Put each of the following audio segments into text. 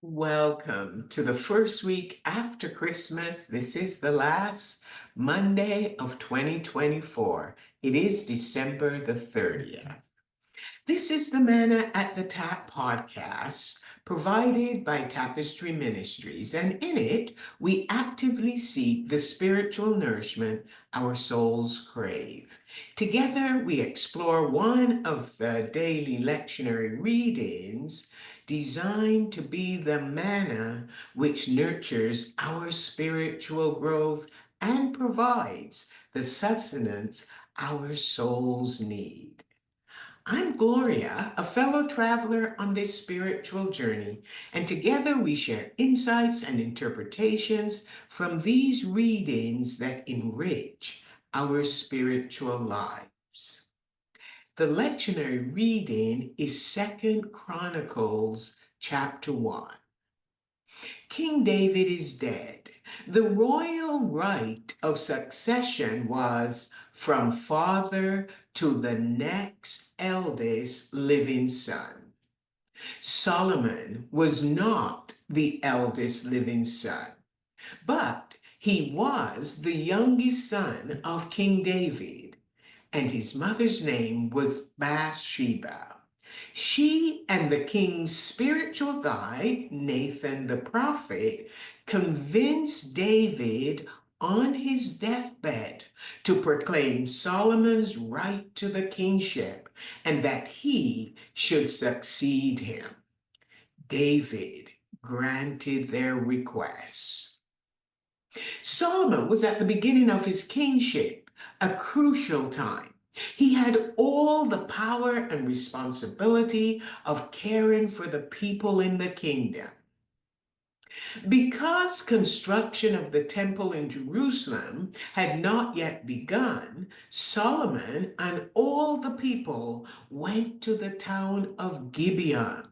Welcome to the first week after Christmas. This is the last Monday of 2024. It is December the 30th. This is the Manna at the Tap podcast provided by Tapestry Ministries, and in it, we actively seek the spiritual nourishment our souls crave. Together, we explore one of the daily lectionary readings designed to be the manna which nurtures our spiritual growth and provides the sustenance our souls need. I'm Gloria, a fellow traveler on this spiritual journey, and together we share insights and interpretations from these readings that enrich our spiritual lives. The lectionary reading is 2 Chronicles chapter 1. King David is dead. The royal right of succession was from father to the next eldest living son. Solomon was not the eldest living son, but he was the youngest son of King David, and his mother's name was Bathsheba. She and the king's spiritual guide, Nathan the prophet, convinced David on his deathbed to proclaim Solomon's right to the kingship and that he should succeed him. David granted their requests. Solomon was at the beginning of his kingship, a crucial time. He had all the power and responsibility of caring for the people in the kingdom. Because construction of the temple in Jerusalem had not yet begun, Solomon and all the people went to the town of Gibeon,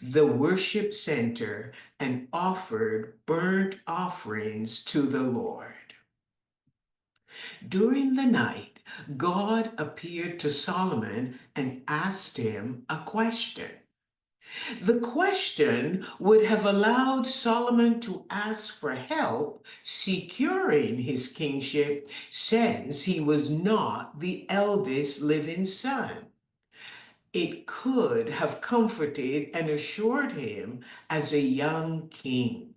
the worship center, and offered burnt offerings to the Lord. During the night, God appeared to Solomon and asked him a question. The question would have allowed Solomon to ask for help securing his kingship since he was not the eldest living son. It could have comforted and assured him as a young king.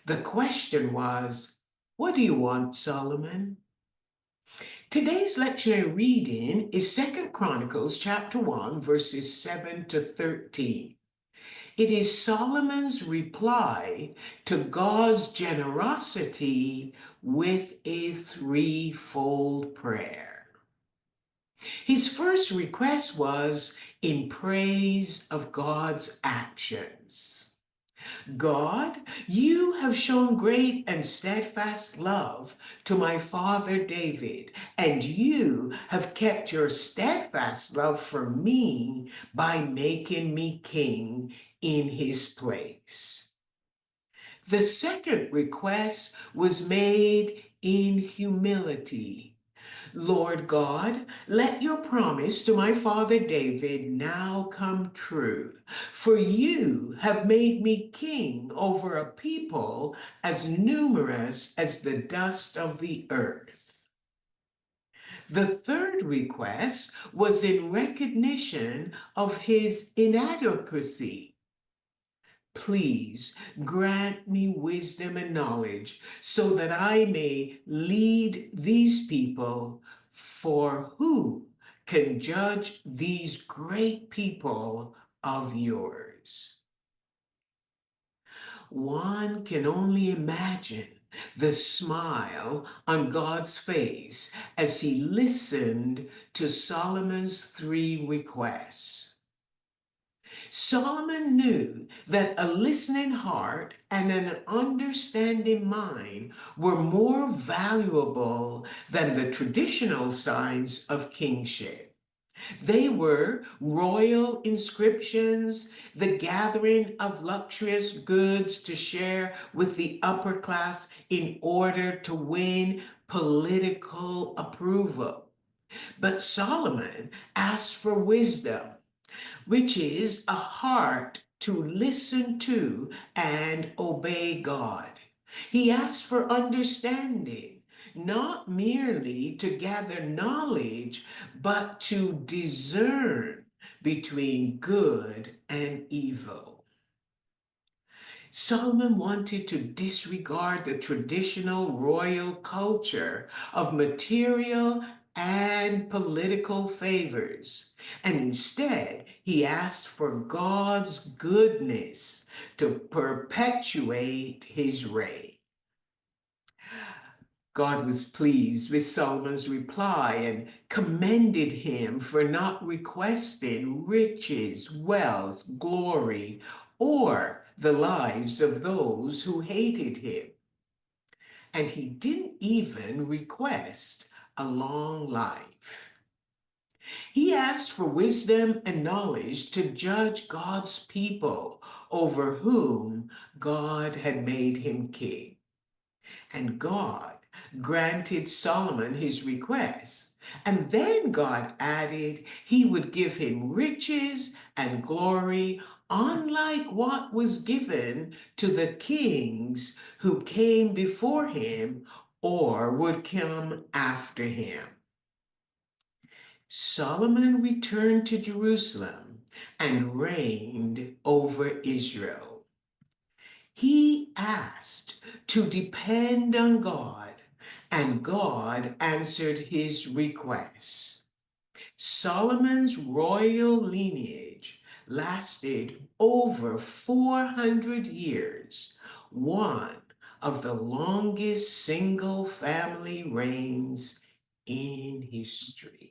The question was, "What do you want, Solomon?" Today's lectionary reading is 2 Chronicles chapter 1, verses 7 to 13. It is Solomon's reply to God's generosity with a threefold prayer. His first request was in praise of God's actions. God, you have shown great and steadfast love to my father David, and you have kept your steadfast love for me by making me king in his place. The second request was made in humility. Lord God, let your promise to my father David now come true, for you have made me king over a people as numerous as the dust of the earth. The third request was in recognition of his inadequacy. Please grant me wisdom and knowledge so that I may lead these people, for who can judge these great people of yours? One can only imagine the smile on God's face as he listened to Solomon's three requests. Solomon knew that a listening heart and an understanding mind were more valuable than the traditional signs of kingship. They were royal inscriptions, the gathering of luxurious goods to share with the upper class in order to win political approval. But Solomon asked for wisdom. which is a heart to listen to and obey God. He asked for understanding, not merely to gather knowledge, but to discern between good and evil. Solomon wanted to disregard the traditional royal culture of material and political favors. And instead, he asked for God's goodness to perpetuate his reign. God was pleased with Solomon's reply and commended him for not requesting riches, wealth, glory, or the lives of those who hated him. And he didn't even request a long life. He asked for wisdom and knowledge to judge God's people over whom God had made him king. And God granted Solomon his request. And then God added he would give him riches and glory, unlike what was given to the kings who came before him or would come after him. Solomon returned to Jerusalem and reigned over Israel. He asked to depend on God, and God answered his requests. Solomon's royal lineage lasted over 400 years, one of the longest single family reigns in history.